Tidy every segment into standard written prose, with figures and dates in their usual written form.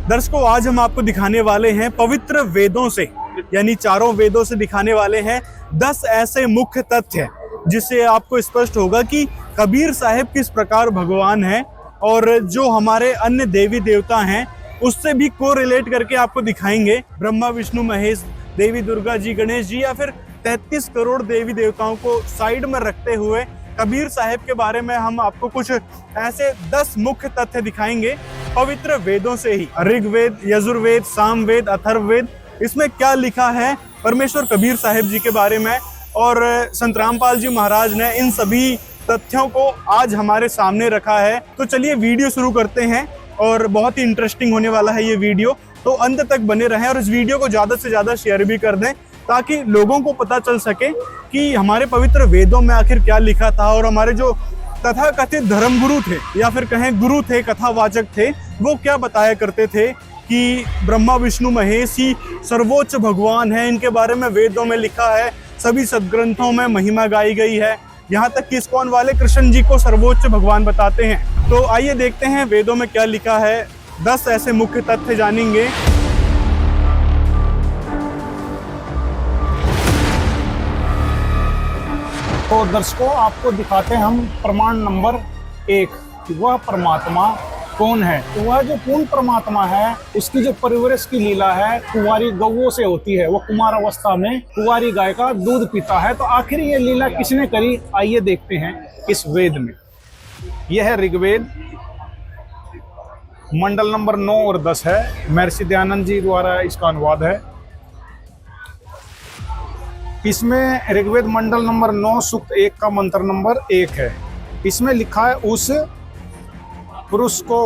दर्शकों, आज हम आपको दिखाने वाले हैं पवित्र वेदों से, यानी चारों वेदों से दिखाने वाले हैं 10 ऐसे मुख्य तथ्य जिससे आपको स्पष्ट होगा कि कबीर साहब किस प्रकार भगवान है और जो हमारे अन्य देवी देवता हैं उससे भी को रिलेट करके आपको दिखाएंगे। ब्रह्मा विष्णु महेश, देवी दुर्गा जी, गणेश जी या फिर 33 करोड़ देवी देवताओं को साइड में रखते हुए कबीर साहब के बारे में हम आपको कुछ ऐसे 10 मुख्य तथ्य दिखाएंगे पवित्र वेदों से ही। ऋग्वेद, यजुर्वेद, सामवेद, अथर्ववेद, इसमें क्या लिखा है परमेश्वर कबीर साहब जी के बारे में, और संत रामपाल जी महाराज ने इन सभी तथ्यों को आज हमारे सामने रखा है। तो चलिए वीडियो शुरू करते हैं, और बहुत ही इंटरेस्टिंग होने वाला है ये वीडियो, तो अंत तक बने रहें और इस वीडियो को ज़्यादा से ज़्यादा शेयर भी कर दें ताकि लोगों को पता चल सके कि हमारे पवित्र वेदों में आखिर क्या लिखा था और हमारे जो तथाकथित धर्मगुरु थे या फिर कहें गुरु थे, कथावाचक थे, वो क्या बताया करते थे कि ब्रह्मा विष्णु महेश ही सर्वोच्च भगवान है। इनके बारे में वेदों में लिखा है, सभी सदग्रंथों में महिमा गाई गई है, यहाँ तक कि इस्कॉन वाले कृष्ण जी को सर्वोच्च भगवान बताते हैं। तो आइए देखते हैं वेदों में क्या लिखा है, 10 ऐसे मुख्य तथ्य जानेंगे। तो दर्शकों, आपको दिखाते हैं हम प्रमाण नंबर 1, वह परमात्मा कौन है। तो वह जो पूर्ण परमात्मा है उसकी जो परिवरष की लीला है कुंवारी गौओं से होती है। वो कुमार अवस्था में कुंवारी गाय का दूध पीता है। तो आखिर ये लीला किसने करी, आइए देखते हैं इस वेद में। यह है ऋग्वेद, मंडल नंबर 9 और 10 है। महर्षि दयानंद जी द्वारा इसका अनुवाद है। इसमें ऋग्वेद मंडल नंबर 9 सूक्त 1 का मंत्र नंबर 1 है। इसमें लिखा है, उस पुरुष को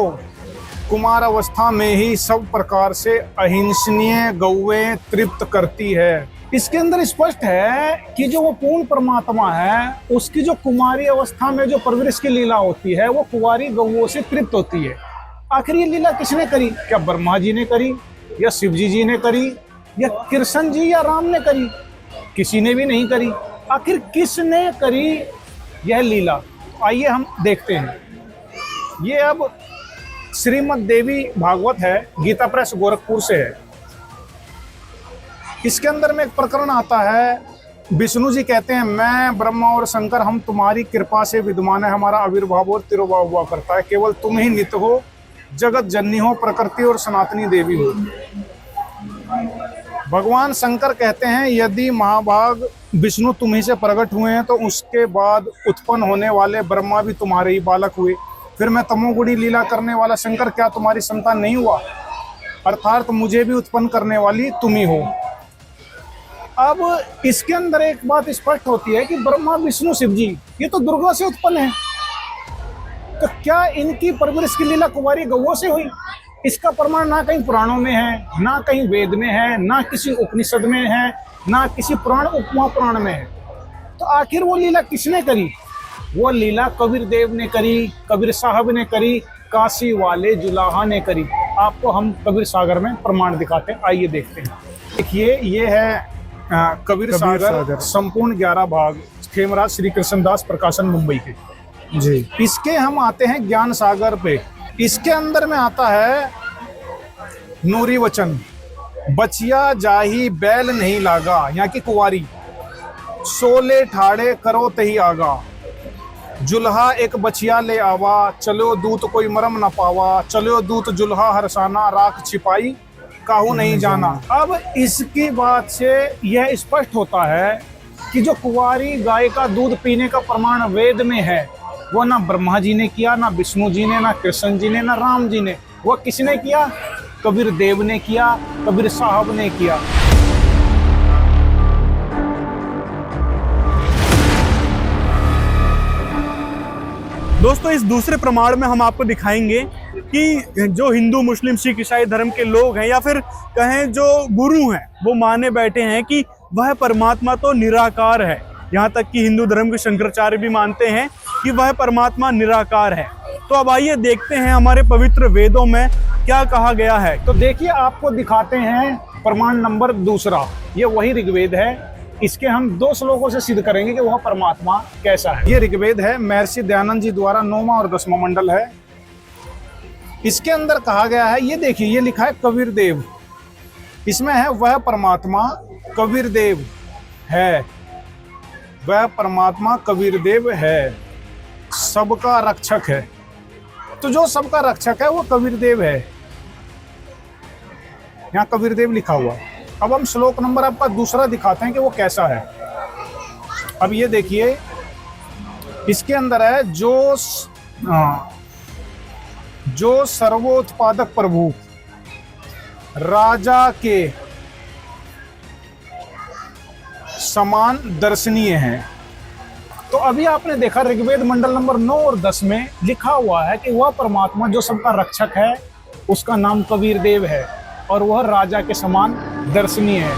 कुमार अवस्था में ही सब प्रकार से अहिंसनीय गौएं तृप्त करती है। इसके अंदर स्पष्ट है कि जो वो पूर्ण परमात्मा है उसकी जो कुमारी अवस्था में जो परवरिश की लीला होती है वो कुंवारी गौओं से तृप्त होती है। आखिर ये लीला किसने करी? क्या ब्रह्मा जी ने करी या शिव जी ने करी या कृष्ण जी या राम ने करी? किसी ने भी नहीं करी। आखिर किसने करी यह लीला? आइए हम देखते हैं। ये अब श्रीमद् देवी भागवत है, गीता प्रेस गोरखपुर से है। इसके अंदर में एक प्रकरण आता है, विष्णु जी कहते हैं, मैं ब्रह्मा और शंकर हम तुम्हारी कृपा से विद्यमान है, हमारा आविर्भाव और तिरोभाव हुआ करता है, केवल तुम ही नित्य हो, जगत जननी हो, प्रकृति और सनातनी देवी हो। भगवान शंकर कहते हैं, यदि महाभाग विष्णु तुम्ही से प्रकट हुए हैं तो उसके बाद उत्पन्न होने वाले ब्रह्मा भी तुम्हारे ही बालक हुए। फिर मैं तमोगुणी लीला करने वाला शंकर क्या तुम्हारी संतान नहीं हुआ? अर्थात मुझे भी उत्पन्न करने वाली तुम ही हो। अब इसके अंदर एक बात स्पष्ट होती है कि ब्रह्मा विष्णु शिव जी ये तो दुर्गा से उत्पन्न है, तो क्या इनकी परवरिश की लीला कुंवारी गौओं से हुई? इसका प्रमाण ना कहीं पुराणों में है, ना कहीं वेद में है, ना किसी उपनिषद में है, ना किसी पुराण उपमा पुराण में है। तो आखिर वो लीला किसने करी? वो लीला कबीर देव ने करी, कबीर साहब ने करी, काशी वाले जुलाहा ने करी। आपको हम कबीर सागर में प्रमाण दिखाते हैं, आइए देखते हैं। देखिए, ये है कबीर सागर, संपूर्ण 11 भाग, खेमराज श्री कृष्णदास प्रकाशन मुंबई के जी। इसके हम आते हैं ज्ञान सागर पे। इसके अंदर में आता है नूरी वचन, बचिया जाही बैल नहीं लागा, यहाँ की कुंवारी, सोले ठाड़े करो तही आगा, जुल्हा एक बचिया ले आवा, चलो दूत कोई मरम न पावा, चलो दूत जुल्हा हरसाना, राख छिपाई काहू नहीं जाना। अब इसकी बात से यह स्पष्ट होता है कि जो कुंवारी गाय का दूध पीने का प्रमाण वेद में है वो ना ब्रह्मा जी ने किया, ना विष्णु जी ने, ना कृष्ण जी ने, ना राम जी ने। वो किसने किया? कबीर देव ने किया, कबीर साहब ने किया। दोस्तों, इस दूसरे प्रमाण में हम आपको दिखाएंगे कि जो हिंदू, मुस्लिम, सिख, ईसाई धर्म के लोग हैं या फिर कहें जो गुरु हैं वो माने बैठे हैं कि वह परमात्मा तो निराकार है। यहाँ तक कि हिंदू धर्म के शंकराचार्य भी मानते हैं कि वह परमात्मा निराकार है। तो अब आइए देखते हैं हमारे पवित्र वेदों में क्या कहा गया है। तो देखिए, आपको दिखाते हैं प्रमाण नंबर 2। ये वही ऋग्वेद है। इसके हम 2 श्लोकों से सिद्ध करेंगे कि वह परमात्मा कैसा है। ये ऋग्वेद है, महर्षि दयानंद जी द्वारा 9वां और 10वां मंडल है। इसके अंदर कहा गया है, ये देखिए, ये लिखा है कबीर देव। इसमें है वह परमात्मा कबीर देव है, वह परमात्मा कबीर देव है, सबका रक्षक है। तो जो सबका रक्षक है वो कबीर देव है, यहाँ कबीर देव लिखा हुआ। अब हम श्लोक नंबर आपका दूसरा दिखाते हैं कि वो कैसा है। अब ये देखिए, इसके अंदर है जो सर्वोत्पादक प्रभु राजा के समान दर्शनीय है। तो अभी आपने देखा ऋग्वेद मंडल नंबर 9 और 10 में लिखा हुआ है कि वह परमात्मा जो सबका रक्षक है उसका नाम कबीर देव है और वह राजा के समान दर्शनीय है।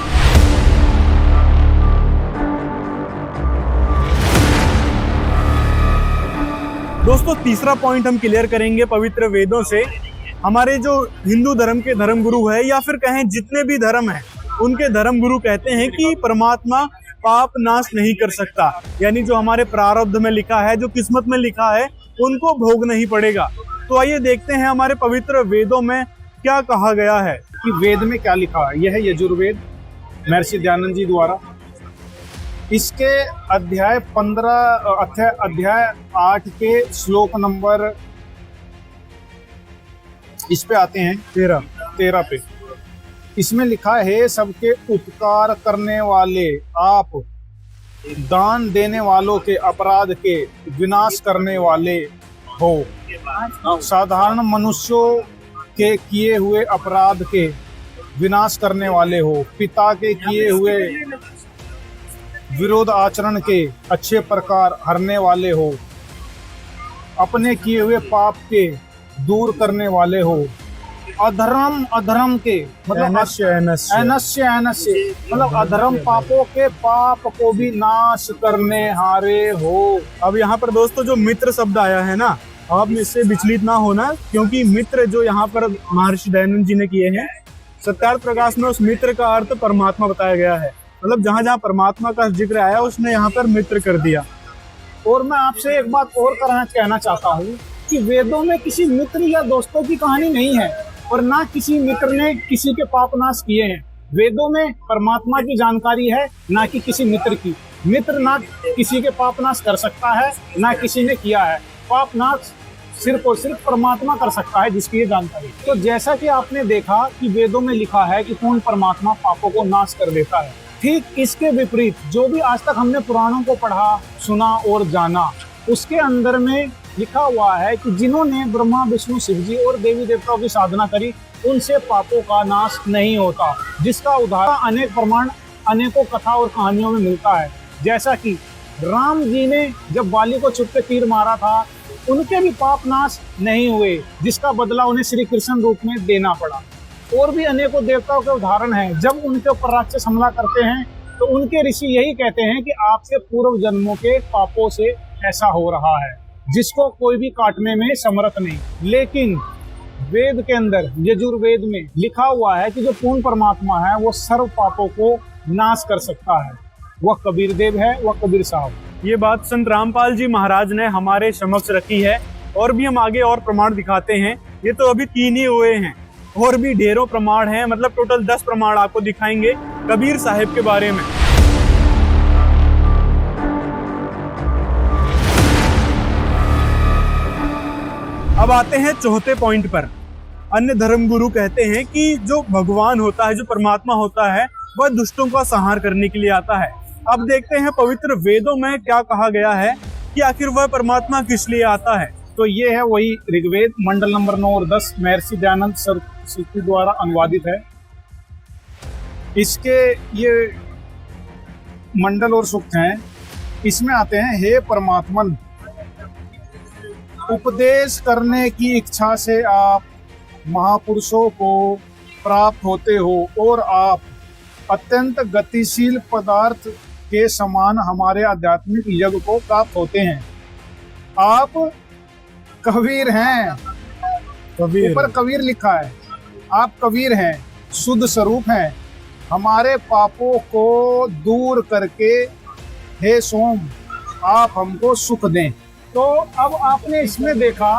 दोस्तों, तीसरा पॉइंट हम क्लियर करेंगे पवित्र वेदों से। हमारे जो हिंदू धर्म के धर्म गुरु है या फिर कहें जितने भी धर्म हैं, उनके धर्म गुरु कहते हैं कि परमात्मा पाप नाश नहीं कर सकता, यानी जो हमारे प्रारब्ध में लिखा है, जो किस्मत में लिखा है, उनको भोगना ही पड़ेगा। तो आइए देखते हैं हमारे पवित्र वेदों में क्या कहा गया है कि वेद में क्या लिखा है। यह है यजुर्वेद महर्षि दयानंद जी द्वारा। इसके अध्याय 8 के श्लोक नंबर इस पे आते हैं 13 पे। इसमें लिखा है, सबके उपकार करने वाले आप, दान देने वालों के अपराध के विनाश करने वाले हो, साधारण मनुष्यों के किए हुए अपराध के विनाश करने वाले हो, पिता के किए हुए विरोध आचरण के अच्छे प्रकार हरने वाले हो, अपने किए हुए पाप के दूर करने वाले हो, अधर्म के मतलब अनस्य मतलब अधर्म पापों के पाप को भी नाश करने हारे हो। अब यहाँ पर दोस्तों जो मित्र शब्द आया है ना, आप इससे विचलित ना होना, क्योंकि मित्र जो यहाँ पर महर्षि दयानंद जी ने किए हैं, सत्यार्थ प्रकाश में उस मित्र का अर्थ परमात्मा बताया गया है। मतलब जहाँ जहाँ परमात्मा का जिक्र आया उसने यहाँ पर मित्र कर दिया। और मैं आपसे एक बात और कहना चाहता हूँ कि वेदों में किसी मित्र या दोस्तों की कहानी नहीं है और ना किसी मित्र ने किसी के पाप नाश किए हैं। वेदों में परमात्मा की जानकारी है, ना कि किसी मित्र की। मित्र ना किसी के पाप नाश कर सकता है, ना किसी ने किया है। पाप नाश सिर्फ और सिर्फ परमात्मा कर सकता है, जिसकी ये जानकारी। तो जैसा कि आपने देखा कि वेदों में लिखा है कि कौन परमात्मा पापों को नाश कर देता है, ठीक इसके विपरीत जो भी आज तक हमने पुराणों को पढ़ा, सुना और जाना, उसके अंदर में लिखा हुआ है कि जिन्होंने ब्रह्मा विष्णु शिव जी और देवी देवताओं की साधना करी, उनसे पापों का नाश नहीं होता। जिसका उदाहरण अनेक प्रमाण अनेकों कथा और कहानियों में मिलता है। जैसा कि राम जी ने जब बाली को छुप के तीर मारा था, उनके भी पाप नाश नहीं हुए, जिसका बदला उन्हें श्री कृष्ण रूप में देना पड़ा। और भी अनेकों देवताओं के उदाहरण हैं, जब उनके ऊपर राक्षस हमला करते हैं तो उनके ऋषि यही कहते हैं कि आपके पूर्व जन्मों के पापों से ऐसा हो रहा है, जिसको कोई भी काटने में समर्थ नहीं। लेकिन वेद के अंदर यजुर्वेद में लिखा हुआ है कि जो पूर्ण परमात्मा है वो सर्व पापों को नाश कर सकता है, वह कबीर देव है, वह कबीर साहब। ये बात संत रामपाल जी महाराज ने हमारे समक्ष रखी है और भी हम आगे और प्रमाण दिखाते हैं। ये तो अभी 3 ही हुए हैं, और भी ढेरों प्रमाण हैं। मतलब टोटल 10 प्रमाण आपको दिखाएंगे कबीर साहिब के बारे में। अब आते हैं चौथे पॉइंट पर। अन्य धर्म गुरु कहते हैं कि जो भगवान होता है, जो परमात्मा होता है, वह दुष्टों का संहार करने के लिए आता है। अब देखते हैं पवित्र वेदों में क्या कहा गया है कि आखिर वह परमात्मा किस लिए आता है। तो ये है वही ऋग्वेद मंडल नंबर 9 और 10 महर्षि दयानंद सरस्वती द्वारा अनुवादित है। इसके ये मंडल और सूक्त हैं। इसमें आते हैं, हे परमात्मन, उपदेश करने की इच्छा से आप महापुरुषों को प्राप्त होते हो और आप अत्यंत गतिशील पदार्थ के समान हमारे आध्यात्मिक यज्ञ को प्राप्त होते हैं। आप कबीर हैं, ऊपर कबीर लिखा है, आप कबीर हैं, शुद्ध स्वरूप हैं, हमारे पापों को दूर करके हे सोम आप हमको सुख दें। तो अब आपने इसमें देखा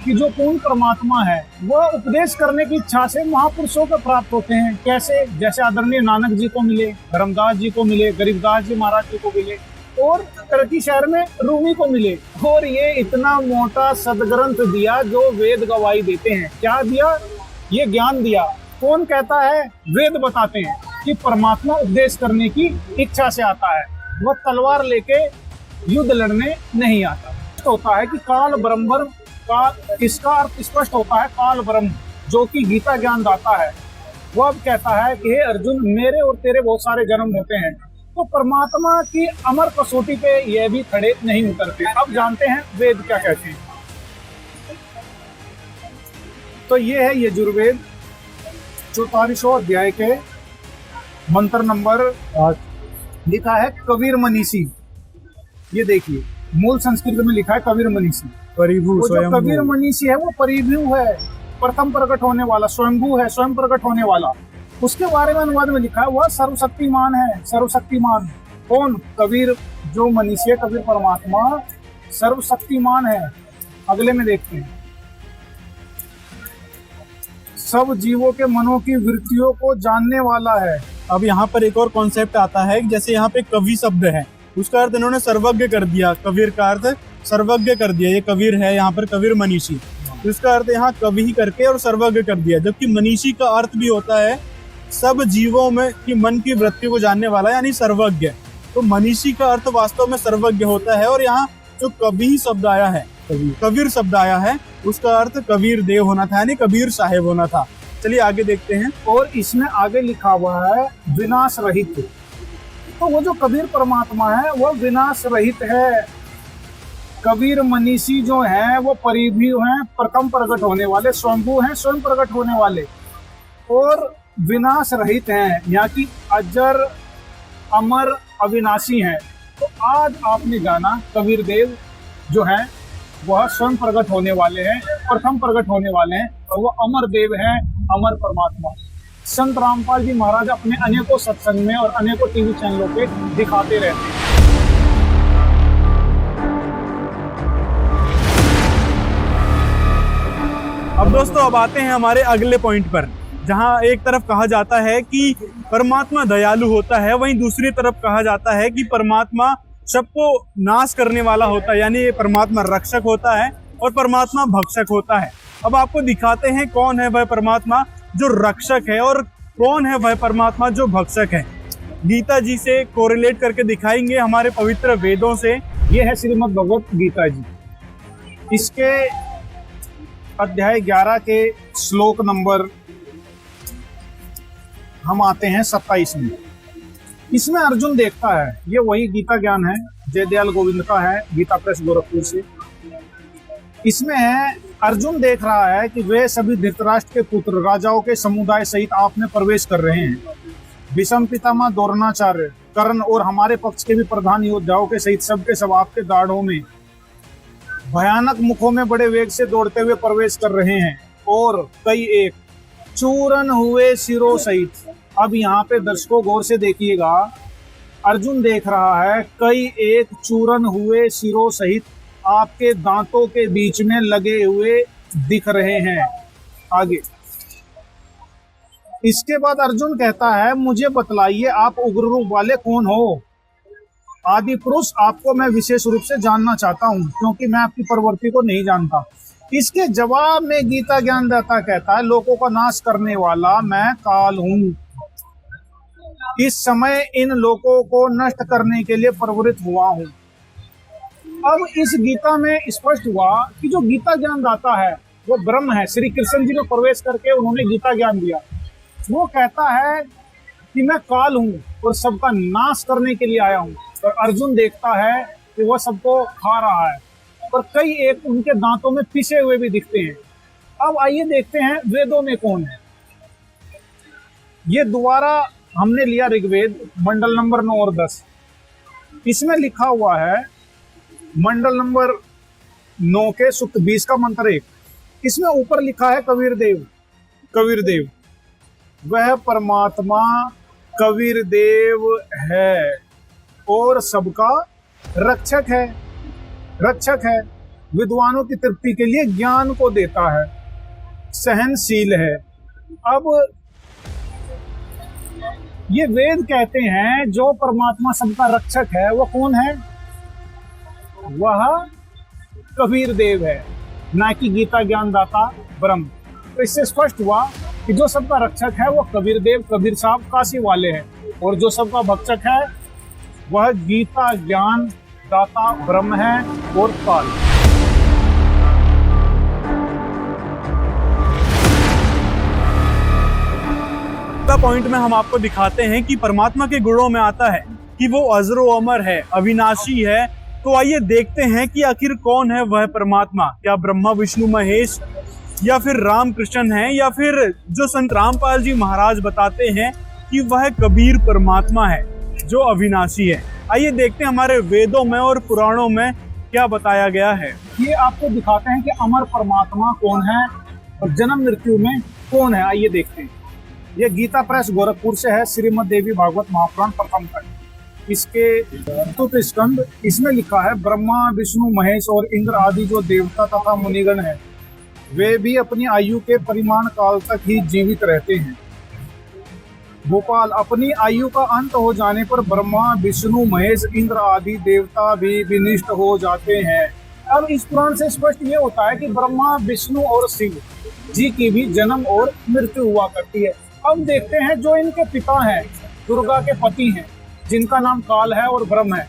कि जो पूर्ण परमात्मा है वह उपदेश करने की इच्छा से महापुरुषों को प्राप्त होते हैं। कैसे? जैसे आदरणीय नानक जी को मिले, धर्मदास जी को मिले, गरीबदास जी महाराज जी को मिले और टर्की शहर में रूमी को मिले। और ये इतना मोटा सदग्रंथ दिया जो वेद गवाही देते हैं। क्या दिया? ये ज्ञान दिया। कौन कहता है? वेद बताते हैं कि परमात्मा उपदेश करने की इच्छा से आता है, वह तलवार लेके युद्ध लड़ने नहीं आता। होता है कि काल ब्रह्म का इसका अर्थ स्पष्ट होता है। काल ब्रह्म जो कि गीता ज्ञान दाता है, वह अब कहता है कि हे अर्जुन, मेरे और तेरे बहुत सारे जन्म होते हैं, तो परमात्मा की अमर कसौटी पे यह भी खड़े नहीं उतरते। अब जानते हैं वेद क्या कहते हैं। तो ये है यजुर्वेद 44वां अध्याय के मंत्र नंबर 8, लिखा है कबीर मनीषी। ये देखिए, मूल संस्कृत में लिखा है कबीर मनीषी। परिभू वो जो कबीर मनीषी है वो परिभू है, प्रथम प्रकट होने वाला, स्वयंभू है, स्वयं प्रकट होने वाला। उसके बारे में अनुवाद में लिखा है वह सर्वशक्तिमान है। सर्वशक्तिमान कौन? कबीर जो मनीषी है, कबीर परमात्मा सर्वशक्तिमान है। अगले में देखते हैं, सब जीवों के मनों की वृत्तियों को जानने वाला है। अब यहाँ पर एक और कॉन्सेप्ट आता है, जैसे यहाँ पे कवि शब्द है, उसका अर्थ इन्होंने सर्वज्ञ कर दिया। कबीर का अर्थ सर्वज्ञ कर दिया। ये कबीर है, यहाँ पर कबीर मनीषी, तो इसका अर्थ यहाँ कवि ही करके और सर्वज्ञ कर दिया। जबकि मनीषी का अर्थ भी होता है सब जीवों में की मन की वृत्ति को जानने वाला, यानी सर्वज्ञ। तो मनीषी का अर्थ वास्तव में सर्वज्ञ होता है। और यहाँ जो कवि शब्द आया है, कबीर शब्द आया है, उसका अर्थ कबीर देव होना था, यानी कबीर साहेब होना था। चलिए आगे देखते हैं। और इसमें आगे लिखा हुआ है विनाश रहित। तो वो जो कबीर परमात्मा है वह विनाश रहित है। कबीर मनीषी जो है वो परिभू हैं, प्रथम प्रकट होने वाले, स्वयंभू हैं, स्वयं प्रकट होने वाले, और विनाश रहित हैं, यहाँ की अजर अमर अविनाशी हैं। तो आज आपने जाना कबीर देव जो है वह स्वयं प्रकट होने वाले हैं, प्रथम प्रकट होने वाले हैं, और वह अमर देव हैं, अमर परमात्मा। संत रामपाल जी महाराज अपने अनेकों सत्संग में और अनेकों टीवी चैनलों पे दिखाते रहते हैं। अब दोस्तों, अब आते हैं हमारे अगले पॉइंट पर, जहां एक तरफ कहा जाता है कि परमात्मा दयालु होता है, वहीं दूसरी तरफ कहा जाता है कि परमात्मा सबको नाश करने वाला होता है, यानी परमात्मा रक्षक होता है और परमात्मा भक्षक होता है। अब आपको दिखाते हैं कौन है वह परमात्मा जो रक्षक है और कौन है वह परमात्मा जो भक्षक है। गीता जी से कोरिलेट करके दिखाएंगे, हमारे पवित्र वेदों से। ये है श्रीमद् भगवत गीता जी। इसके अध्याय 11 के श्लोक नंबर हम आते हैं 27 में। इसमें अर्जुन देखता है, ये वही गीता ज्ञान है, जयदयाल गोविंद का है, गीता प्रेस गोरखपुर से। इसमें है, अर्जुन देख रहा है कि वे सभी धृतराष्ट्र के पुत्र राजाओं के समुदाय सहित आप में प्रवेश कर रहे हैं। भीष्म पितामह, द्रोणाचार्य, कर्ण और हमारे पक्ष के भी प्रधान योद्धाओं के सहित सबके सब आपके दाढ़ों में भयानक मुखों में बड़े वेग से दौड़ते हुए प्रवेश कर रहे हैं, और कई एक चूरन हुए सिरों सहित। अब यहाँ पे दर्शकों गौर से देखिएगा, अर्जुन देख रहा है कई एक चूरन हुए सिरों सहित आपके दांतों के बीच में लगे हुए दिख रहे हैं। आगे इसके बाद अर्जुन कहता है, मुझे बतलाइए आप उग्र रूप वाले कौन हो? आदि पुरुष, आपको मैं विशेष रूप से जानना चाहता हूं, क्योंकि मैं आपकी प्रवृत्ति को नहीं जानता। इसके जवाब में गीता ज्ञानदाता कहता है, लोगों का नाश करने वाला मैं काल हूं। इस समय इन लोगों को नष्ट करने के लिए प्रवृत्त हुआ हूं। अब इस गीता में स्पष्ट हुआ कि जो गीता ज्ञान दाता है वो ब्रह्म है। श्री कृष्ण जी ने प्रवेश करके उन्होंने गीता ज्ञान दिया। वो कहता है कि मैं काल हूँ और सबका नाश करने के लिए आया हूँ। और अर्जुन देखता है कि वह सबको खा रहा है, और कई एक उनके दांतों में पिसे हुए भी दिखते हैं। अब आइए देखते हैं वेदों में कौन है। ये दोबारा हमने लिया ऋग्वेद मंडल नंबर 9 और 10। इसमें लिखा हुआ है मंडल नंबर 9 के सूक्त 20 का मंत्र 1। इसमें ऊपर लिखा है कबीर देव। कबीर देव वह परमात्मा कबीर देव है और सबका रक्षक है। रक्षक है। विद्वानों की तृप्ति के लिए ज्ञान को देता है, सहनशील है। अब ये वेद कहते हैं जो परमात्मा सबका रक्षक है वो कौन है? वह कबीर देव है, ना कि गीता ज्ञानदाता ब्रह्म। तो इससे स्पष्ट हुआ कि जो सबका रक्षक है वो कबीर देव, कबीर साहब काशी वाले हैं, और जो सबका भक्षक है वह गीता ज्ञान दाता ब्रह्म है और काल। पॉइंट में हम आपको दिखाते हैं कि परमात्मा के गुणों में आता है कि वो अजरो अमर है, अविनाशी है। तो आइए देखते हैं कि आखिर कौन है वह परमात्मा। क्या ब्रह्मा विष्णु महेश, या फिर राम कृष्ण है, या फिर जो संत रामपाल जी महाराज बताते हैं कि वह कबीर परमात्मा है जो अविनाशी है। आइए देखते हैं हमारे वेदों में और पुराणों में क्या बताया गया है। ये आपको दिखाते हैं कि अमर परमात्मा कौन है और जन्म मृत्यु में कौन है। आइए देखते हैं। ये गीता प्रेस गोरखपुर से है, श्रीमद् देवी भागवत महापुराण प्रथम खंड, इसके चतुर्थ स्कंद। इसमें लिखा है ब्रह्मा विष्णु महेश और इंद्र आदि जो देवता तथा मुनिगण हैं वे भी अपनी आयु के परिमाण काल तक ही जीवित रहते हैं। गोपाल, अपनी आयु का अंत हो जाने पर ब्रह्मा विष्णु महेश इंद्र आदि देवता भी विनिष्ट हो जाते हैं। अब इस पुराण से स्पष्ट ये होता है कि ब्रह्मा विष्णु और शिव जी की भी जन्म और मृत्यु हुआ करती है। अब देखते हैं जो इनके पिता हैं, दुर्गा के पति हैं, जिनका नाम काल है और ब्रह्म है,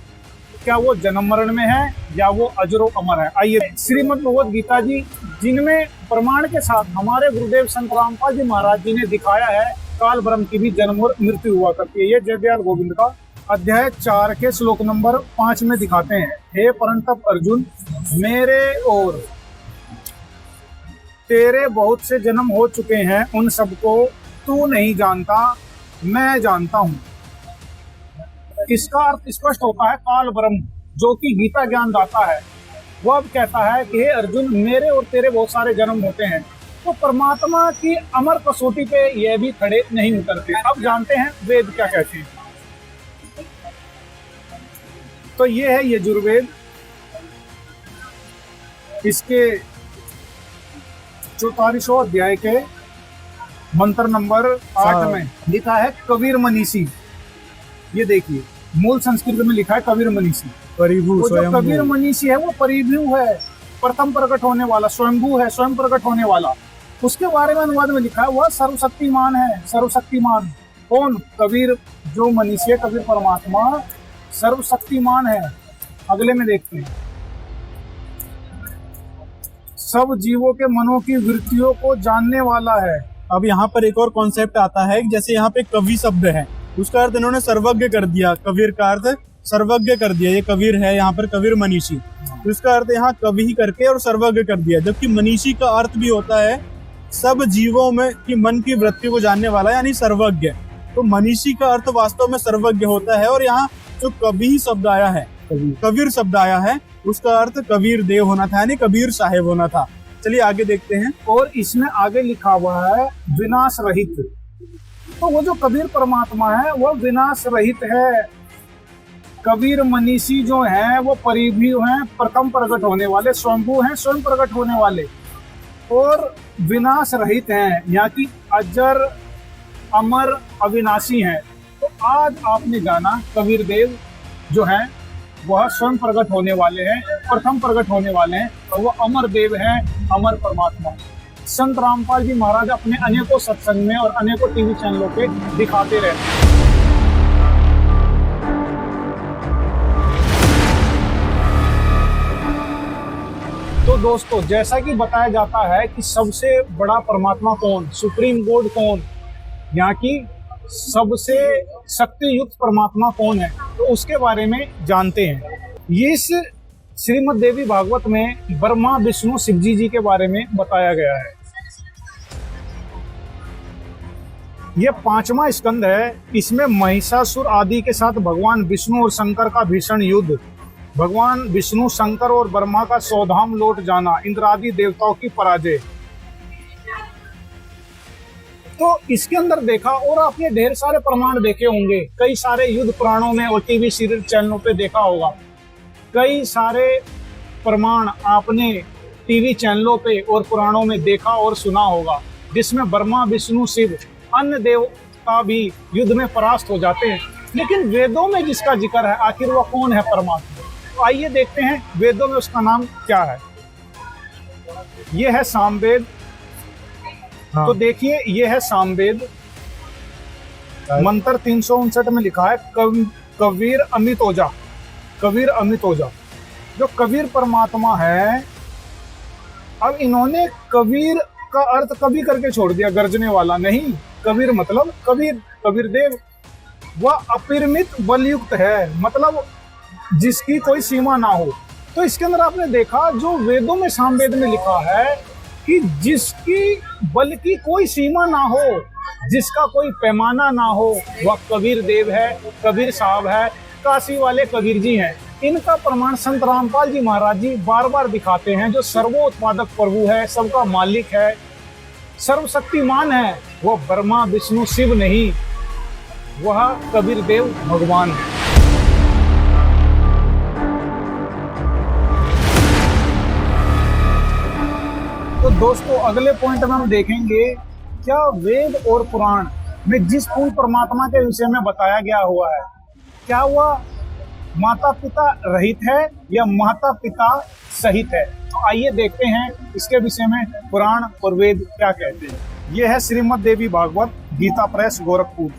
क्या वो जन्म मरण में है या वो अजरो अमर है। आइए श्रीमद् भगवद गीता जी, जिनमें प्रमाण के साथ हमारे गुरुदेव संत रामपाल जी महाराज जी ने दिखाया है काल ब्रह्म की भी जन्म और मृत्यु हुआ करती है। ये जय दयाल गोविंद का अध्याय 4 के श्लोक नंबर 5 में दिखाते हैं। हे परंतप अर्जुन, मेरे और तेरे बहुत से जन्म हो चुके हैं, उन सबको तू नहीं जानता, मैं जानता हूँ। इसका अर्थ स्पष्ट होता है काल ब्रह्म जो कि गीता ज्ञान दाता है, वो अब कहता है कि हे अर्जुन, मेरे और तेरे बहुत सारे जन्म होते हैं, तो परमात्मा की अमर कसौटी पे यह भी खड़े नहीं उतरते। अब जानते हैं वेद क्या कहते हैं। तो ये है यजुर्वेद, इसके 44वें अध्याय के मंत्र नंबर 8 में लिखा है कबीर मनीषी। ये देखिए मूल संस्कृत में लिखा है कबीर मनीषी। परिभू वो जो कबीर मनीषी है वो परिभू है, प्रथम प्रकट होने वाला, स्वयंभू है, स्वयं प्रकट होने वाला। उसके बारे में अनुवाद में लिखा है वह सर्वशक्तिमान है। सर्वशक्तिमान कौन? कबीर जो मनीषी है, कबीर परमात्मा सर्वशक्तिमान है। अगले में देखते हैं, सब जीवों के मनों की वृत्तियों को जानने वाला है। अब यहाँ पर एक और कॉन्सेप्ट आता है, जैसे यहाँ पे कवि शब्द है, उसका अर्थ इन्होंने सर्वज्ञ कर दिया। कबीर का अर्थ सर्वज्ञ कर दिया। ये कबीर है, यहाँ पर कबीर मनीषी, तो इसका अर्थ यहाँ कवि ही करके और सर्वज्ञ कर दिया। जबकि मनीषी का अर्थ भी होता है सब जीवों में की मन की वृत्ति को जानने वाला, यानी सर्वज्ञ। तो मनीषी का अर्थ वास्तव में सर्वज्ञ होता है। और यहाँ जो कवि शब्द आया है, कबीर शब्द आया है, उसका अर्थ कबीर देव होना था, यानी कबीर साहेब होना था। चलिए आगे देखते हैं। और इसमें आगे लिखा हुआ है विनाश रहित। तो वो जो कबीर परमात्मा है वो विनाश रहित है। कबीर मनीषी जो है वो परिभू हैं, प्रथम प्रकट होने वाले, स्वयंभू हैं, स्वयं प्रकट होने वाले, और विनाश रहित हैं, यहाँ की अजर अमर अविनाशी हैं। तो आज आपने जाना कबीर देव जो है वह स्वयं प्रकट होने वाले हैं, प्रथम प्रकट होने वाले हैं, और वह अमर देव हैं, अमर परमात्मा। संत रामपाल जी महाराज अपने अनेकों सत्संग में और अनेकों टीवी चैनलों पे दिखाते रहते हैं। तो दोस्तों, जैसा कि बताया जाता है कि सबसे बड़ा परमात्मा कौन, सुप्रीम गॉड कौन, यहाँ की सबसे शक्ति युक्त परमात्मा कौन है, तो उसके बारे में जानते हैं। इस श्रीमद् देवी भागवत में ब्रह्मा विष्णु शिवजी जी के बारे में बताया गया है। यह 5वां स्कंद है। इसमें महिषासुर आदि के साथ भगवान विष्णु और शंकर का भीषण युद्ध, भगवान विष्णु शंकर और ब्रह्मा का सौधाम लौट जाना, इंद्र आदि देवताओं की पराजय। तो इसके अंदर देखा, और आपने ढेर सारे प्रमाण देखे होंगे, कई सारे युद्ध पुराणों में और टीवी सीरियल चैनलों पे देखा होगा, कई सारे प्रमाण आपने टीवी चैनलों पे और पुराणों में देखा और सुना होगा, जिसमें ब्रह्मा विष्णु शिव अन्य देवता भी युद्ध में परास्त हो जाते हैं। लेकिन वेदों में जिसका जिक्र है, आखिर वह कौन है परमात्मा? तो आइए देखते हैं वेदों में उसका नाम क्या है। यह है सामवेद। हाँ। तो देखिए, यह है सामवेद। मंत्र 359 में लिखा है कबीर अमित ओजा। कबीर अमित ओजा, जो कबीर परमात्मा है। अब इन्होंने कबीर का अर्थ कभी करके छोड़ दिया, गरजने वाला नहीं। कबीर मतलब कबीर, कबीर देव। वह अपरिमित बलयुक्त है, मतलब जिसकी कोई सीमा ना हो। तो इसके अंदर आपने देखा, जो वेदों में सामवेद में लिखा है कि जिसकी बल की कोई सीमा ना हो, जिसका कोई पैमाना ना हो, वह कबीर देव है, कबीर साहब है, काशी वाले कबीर जी हैं। इनका प्रमाण संत रामपाल जी महाराज जी बार बार दिखाते हैं। जो सर्वोत्पादक प्रभु है, सबका मालिक है, सर्वशक्तिमान है, वह ब्रह्मा विष्णु शिव नहीं, वह कबीर देव भगवान है। तो दोस्तों, अगले पॉइंट में हम देखेंगे क्या वेद और पुराण में जिस पूर्ण परमात्मा के विषय में बताया गया हुआ है, क्या वह माता पिता रहित है या माता पिता सहित है। तो आइए देखते हैं इसके विषय में पुराण और वेद क्या कहते हैं। यह है श्रीमद् देवी भागवत, गीता प्रेस, गोरखपुर।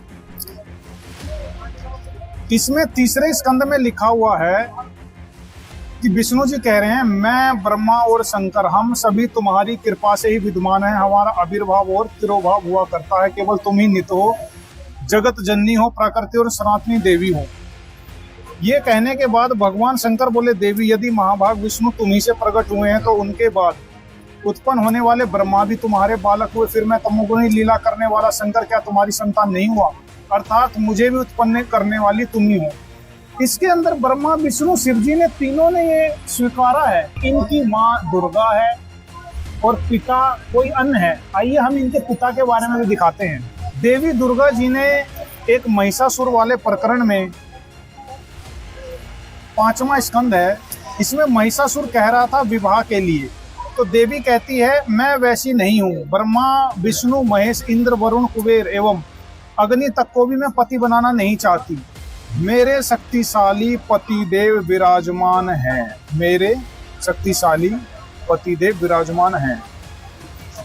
इसमें तीसरे स्कंद में लिखा हुआ है कि विष्णु जी कह रहे हैं, मैं ब्रह्मा और शंकर हम सभी तुम्हारी कृपा से ही विद्यमान है। हमारा आविर्भाव और तिरोभाव हुआ करता है, केवल तुम ही नित्य हो, जगत जननी हो, प्रकृति और सनातनी देवी हो। ये कहने के बाद भगवान शंकर बोले, देवी यदि महाभाग विष्णु तुम्ही से प्रकट हुए हैं तो उनके बाद उत्पन्न होने वाले ब्रह्मा भी तुम्हारे बालक हुए, फिर मैं तमोगुणी लीला करने वाला शंकर क्या तुम्हारी संतान नहीं हुआ? अर्थात मुझे भी उत्पन्न करने वाली तुम ही हो। इसके अंदर ब्रह्मा विष्णु शिव जी ने तीनों ने ये स्वीकारा है, इनकी माँ दुर्गा है और पिता कोई अन्य है। आइए हम इनके पिता के बारे में भी दिखाते हैं। देवी दुर्गा जी ने एक महिषासुर वाले प्रकरण में 5वां स्कंद है, इसमें महिषासुर कह रहा था विवाह के लिए, तो देवी कहती है मैं वैसी नहीं हूँ। ब्रह्मा विष्णु महेश इंद्र वरुण कुबेर एवं अग्नि तक को भी मैं पति बनाना नहीं चाहती, मेरे शक्तिशाली पति देव विराजमान हैं, मेरे शक्तिशाली पति देव विराजमान हैं।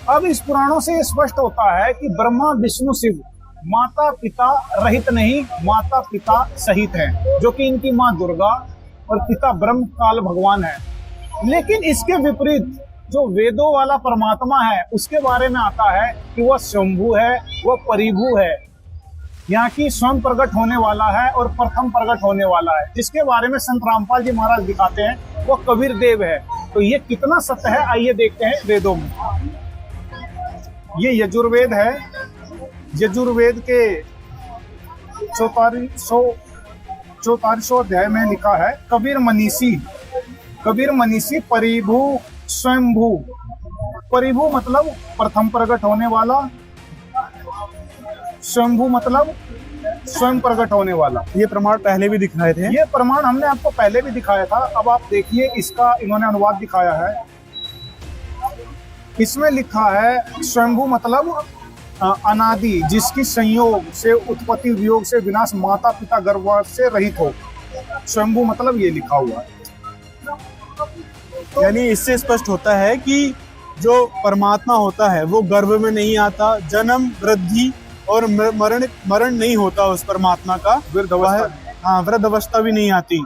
अब इस पुराणों से स्पष्ट होता है कि ब्रह्मा विष्णु शिव माता पिता रहित नहीं, माता पिता सहित हैं, जो कि इनकी माँ दुर्गा और पिता ब्रह्म काल भगवान है। लेकिन इसके विपरीत जो वेदों वाला परमात्मा है, उसके बारे में आता है कि वह शंभु है, वह परिभू है, यहाँ की स्वयं प्रकट होने वाला है और प्रथम प्रकट होने वाला है, जिसके बारे में संत रामपाल जी महाराज दिखाते हैं वो कबीर देव है। तो ये कितना सत्य है, आइए देखते हैं वेदों में। ये यजुर्वेद है। यजुर्वेद के 44वां अध्याय में लिखा है, कबीर मनीषी परिभू स्वयंभू। परिभू मतलब प्रथम प्रकट होने वाला, स्वयंभू मतलब स्वयं प्रकट होने वाला। ये प्रमाण पहले भी दिखाए थे। ये प्रमाण हमने आपको पहले भी दिखाया था। अब आप देखिए, इसका इन्होंने अनुवाद दिखाया है। इसमें लिखा है स्वयंभू मतलब अनादि, जिसकी संयोग से उत्पत्ति वियोग से विनाश, माता पिता गर्भ से रहित हो। स्वयंभू मतलब ये लिखा हुआ है। तो यानी इससे स्पष्ट होता है कि जो परमात्मा होता है वो गर्भ में नहीं आता, जन्म वृद्धि और मरण नहीं होता उस परमात्मा का, वृद्ध अवस्था भी नहीं आती।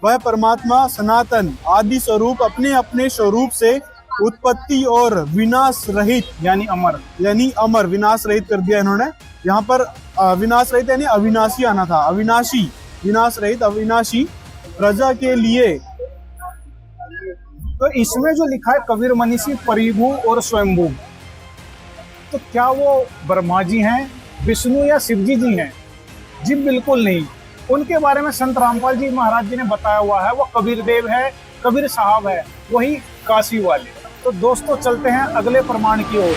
वह परमात्मा सनातन आदि स्वरूप अपने अपने स्वरूप से उत्पत्ति और विनाश रहित यानी अमर, विनाश रहित कर दिया इन्होंने। यहाँ पर विनाश रहित यानी अविनाशी आना था, अविनाशी, विनाश रहित अविनाशी प्रजा के लिए। तो इसमें जो लिखा है कबीर मनीषी परिभू और स्वयंभू, तो क्या वो ब्रह्मा जी हैं, विष्णु या शिव जी हैं? जी बिल्कुल नहीं। उनके बारे में संत रामपाल जी महाराज जी ने बताया हुआ है, वो कबीर देव है, कबीर साहब है, वही काशी वाले। तो दोस्तों चलते हैं अगले प्रमाण की ओर।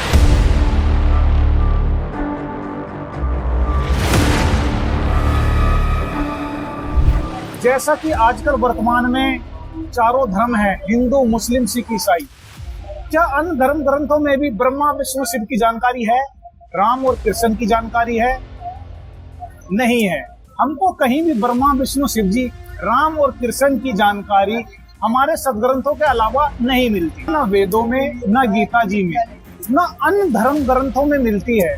जैसा कि आजकल वर्तमान में चारों धर्म हैं, हिंदू, मुस्लिम, सिख, ईसाई। क्या अन्य धर्म ग्रंथों में भी ब्रह्मा, विष्णु, शिव की जानकारी है? राम और कृष्ण की जानकारी है? नहीं है। हमको कहीं भी ब्रह्मा, विष्णु, शिव जी, राम और कृष्ण की जानकारी हमारे सदग्रंथों के अलावा नहीं मिलती। न वेदों में, न गीता जी में, न अन्य धर्म ग्रंथों में मिलती है।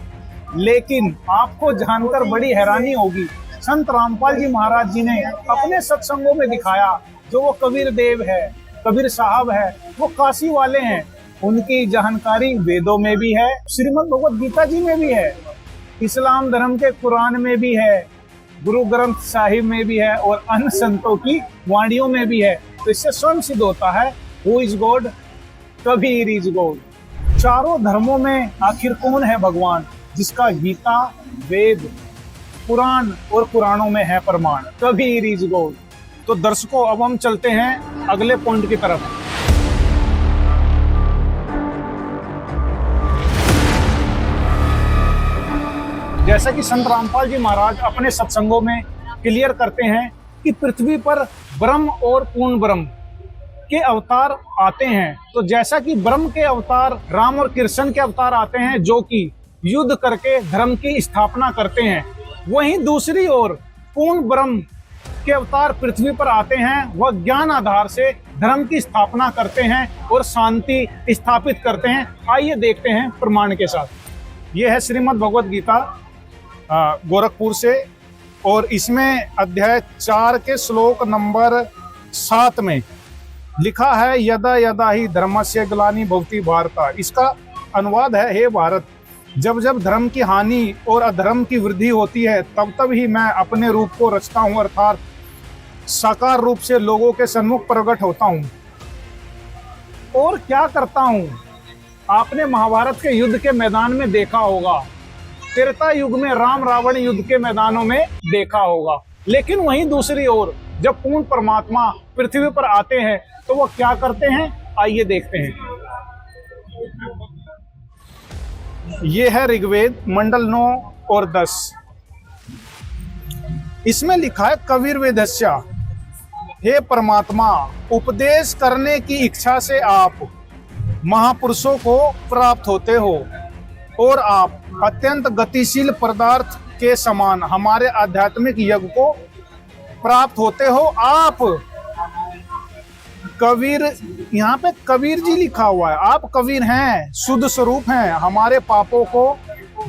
लेकिन आपको जानकर बड़ी हैरानी होगी, संत रामपाल जी महाराज जी ने अपने सत्संगों में दिखाया, जो वो कबीर देव है, कबीर साहब है, वो काशी वाले हैं, उनकी जानकारी वेदों में भी है, श्रीमद् भगवद गीता जी में भी है, इस्लाम धर्म के कुरान में भी है, गुरु ग्रंथ साहिब में भी है और अन्य संतों की वाणियों में भी है। तो इससे स्वयं सिद्ध होता है who is God, Kabir is God. चारों धर्मों में आखिर कौन है भगवान, जिसका गीता, वेद, पुराण और पुराणों में है प्रमाण? Kabir is God. तो दर्शकों, अब हम चलते हैं अगले पॉइंट की तरफ। जैसा कि संत रामपाल जी महाराज अपने सत्संगों में क्लियर करते हैं कि पृथ्वी पर ब्रह्म और पूर्ण ब्रह्म के अवतार आते हैं। तो जैसा कि ब्रह्म के अवतार राम और कृष्ण के अवतार आते हैं, जो कि युद्ध करके धर्म की स्थापना करते हैं, वहीं दूसरी ओर पूर्ण ब्रह्म के अवतार पृथ्वी पर आते हैं, वह ज्ञान आधार से धर्म की स्थापना करते हैं और शांति स्थापित करते हैं। आइए देखते हैं प्रमाण के साथ। यह है श्रीमद् भगवद गीता गोरखपुर से, और इसमें अध्याय 4 के श्लोक नंबर 7 में लिखा है, यदा यदा ही धर्मस्य ग्लानि भवति भारत। इसका अनुवाद है, हे भारत, जब जब धर्म की हानि और अधर्म की वृद्धि होती है, तब तब ही मैं अपने रूप को रचता हूँ, अर्थात साकार रूप से लोगों के सन्मुख प्रकट होता हूँ। और क्या करता हूँ? आपने महाभारत के युद्ध के मैदान में देखा होगा, त्रेता युग में राम रावण युद्ध के मैदानों में देखा होगा। लेकिन वहीं दूसरी ओर जब पूर्ण परमात्मा पृथ्वी पर आते हैं, तो वो क्या करते हैं? आइए देखते हैं। ये है ऋग्वेद मंडल 9 और 10। इसमें लिखा है, कबीर वेदस्या, हे परमात्मा, उपदेश करने की इच्छा से आप महापुरुषों को प्राप्त होते हो और आप अत्यंत गतिशील पदार्थ के समान हमारे आध्यात्मिक यज्ञ को प्राप्त होते हो। आप कबीर, यहाँ पे कबीर जी लिखा हुआ है, आप कबीर हैं, शुद्ध स्वरूप हैं, हमारे पापों को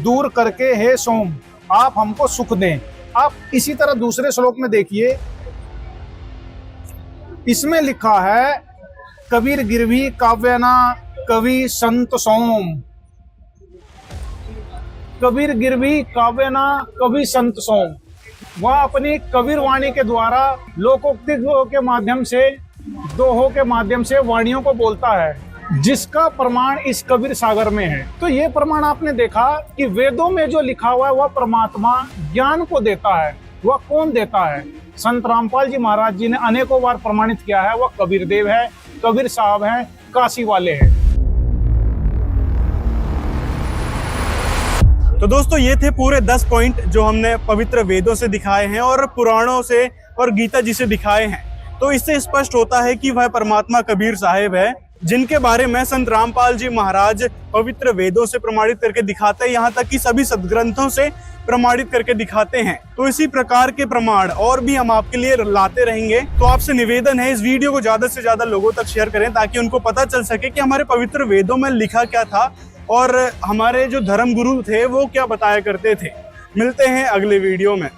दूर करके हे सोम आप हमको सुख दें। आप इसी तरह दूसरे श्लोक में देखिए, इसमें लिखा है, कबीर गिरवी काव्यना कवि संत सोम। कबीर गिरवी काव्यना कवि संत सोम। वह अपनी कबीर वाणी के द्वारा लोकोक्ति के माध्यम से, दोहों के माध्यम से वाणियों को बोलता है, जिसका प्रमाण इस कबीर सागर में है। तो ये प्रमाण आपने देखा कि वेदों में जो लिखा हुआ है वह परमात्मा ज्ञान को देता है। वह कौन देता है? संत रामपाल जी महाराज जी ने अनेकों बार प्रमाणित किया है, वह कबीर देव है, कबीर साहब हैं, काशी वाले हैं। तो दोस्तों, ये थे पूरे 10 पॉइंट जो हमने पवित्र वेदों से दिखाए हैं और पुराणों से और गीता जी से दिखाए हैं। तो इससे स्पष्ट होता है कि वह परमात्मा कबीर साहिब है, जिनके बारे में संत रामपाल जी महाराज पवित्र वेदों से प्रमाणित करके दिखाते हैं, यहाँ तक कि सभी सदग्रंथों से प्रमाणित करके दिखाते हैं। तो इसी प्रकार के प्रमाण और भी हम आपके लिए लाते रहेंगे। तो आपसे निवेदन है, इस वीडियो को ज्यादा से ज्यादा लोगों तक शेयर करें, ताकि उनको पता चल सके कि हमारे पवित्र वेदों में लिखा क्या था और हमारे जो धर्म गुरु थे वो क्या बताया करते थे। मिलते हैं अगले वीडियो में।